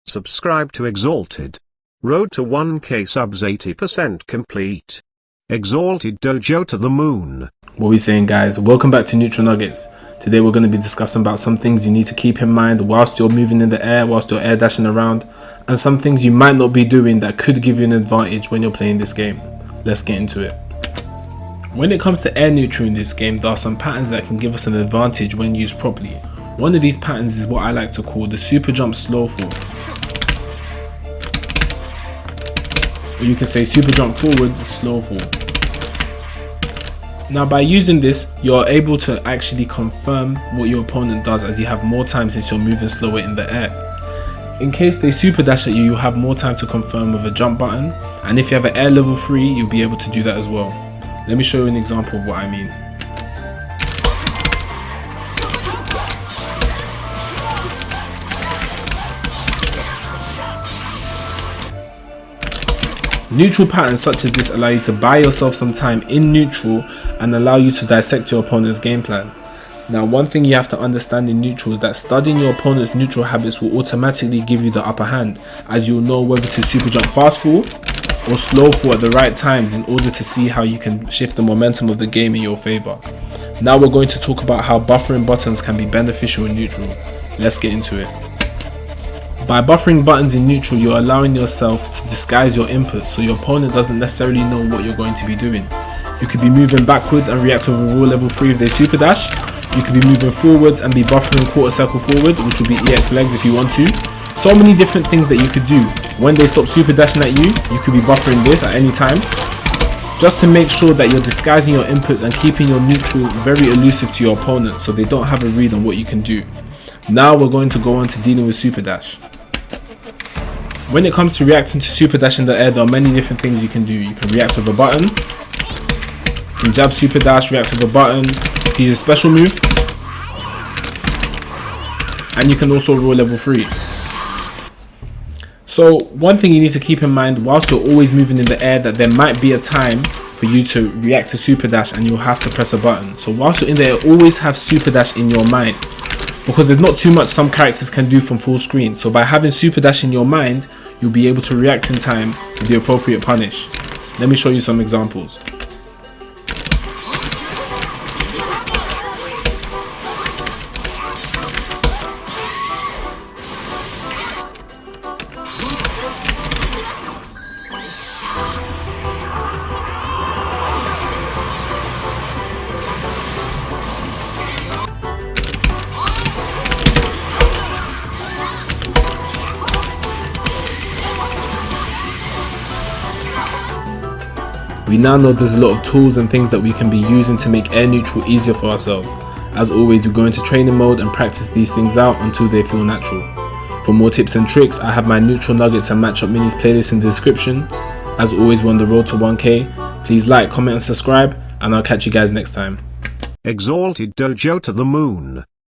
Subscribe to Exltd. Road to 1K subs 80% complete. Exltd Dojo to the moon. What are we saying, guys? Welcome back to Neutral Nuggets. Today we're going to be discussing about some things you need to keep in mind whilst you're moving in the air, whilst you're air dashing around, and some things you might not be doing that could give you an advantage when you're playing this game. Let's get into it. When it comes to air neutral in this game, there are some patterns that can give us an advantage when used properly. One of these patterns is what I like to call the super jump slow fall. Or you can say super jump forward, slow fall. Now by using this, you're able to actually confirm what your opponent does, as you have more time since you're moving slower in the air. In case they super dash at you, you'll have more time to confirm with a jump button, and if you have an air level 3, you'll be able to do that as well. Let me show you an example of what I mean. Neutral patterns such as this allow you to buy yourself some time in neutral and allow you to dissect your opponent's game plan. Now, one thing you have to understand in neutral is that studying your opponent's neutral habits will automatically give you the upper hand, as you'll know whether to super jump fast fall or slow fall at the right times in order to see how you can shift the momentum of the game in your favor. Now we're going to talk about how buffering buttons can be beneficial in neutral. Let's get into it. By buffering buttons in neutral, you're allowing yourself to disguise your inputs so your opponent doesn't necessarily know what you're going to be doing. You could be moving backwards and react with a raw level 3 if they super dash. You could be moving forwards and be buffering quarter circle forward, which will be EX legs if you want to. So many different things that you could do. When they stop super dashing at you, you could be buffering this at any time, just to make sure that you're disguising your inputs and keeping your neutral very elusive to your opponent so they don't have a read on what you can do. Now we're going to go on to dealing with super dash. When it comes to reacting to super dash in the air, there are many different things you can do. You can react with a button, you can jab super dash, react with a button, use a special move, and you can also roll level 3. So one thing you need to keep in mind whilst you're always moving in the air, that there might be a time for you to react to super dash and you'll have to press a button. So whilst you're in there, always have super dash in your mind, because there's not too much some characters can do from full screen. So by having super dash in your mind, you'll be able to react in time with the appropriate punish. Let me show you some examples. We now know there's a lot of tools and things that we can be using to make air neutral easier for ourselves. As always, we go into training mode and practice these things out until they feel natural. For more tips and tricks, I have my Neutral Nuggets and Matchup Minis playlist in the description. As always, we're on the road to 1K. Please like, comment and subscribe, and I'll catch you guys next time. Exltd Dojo to the moon.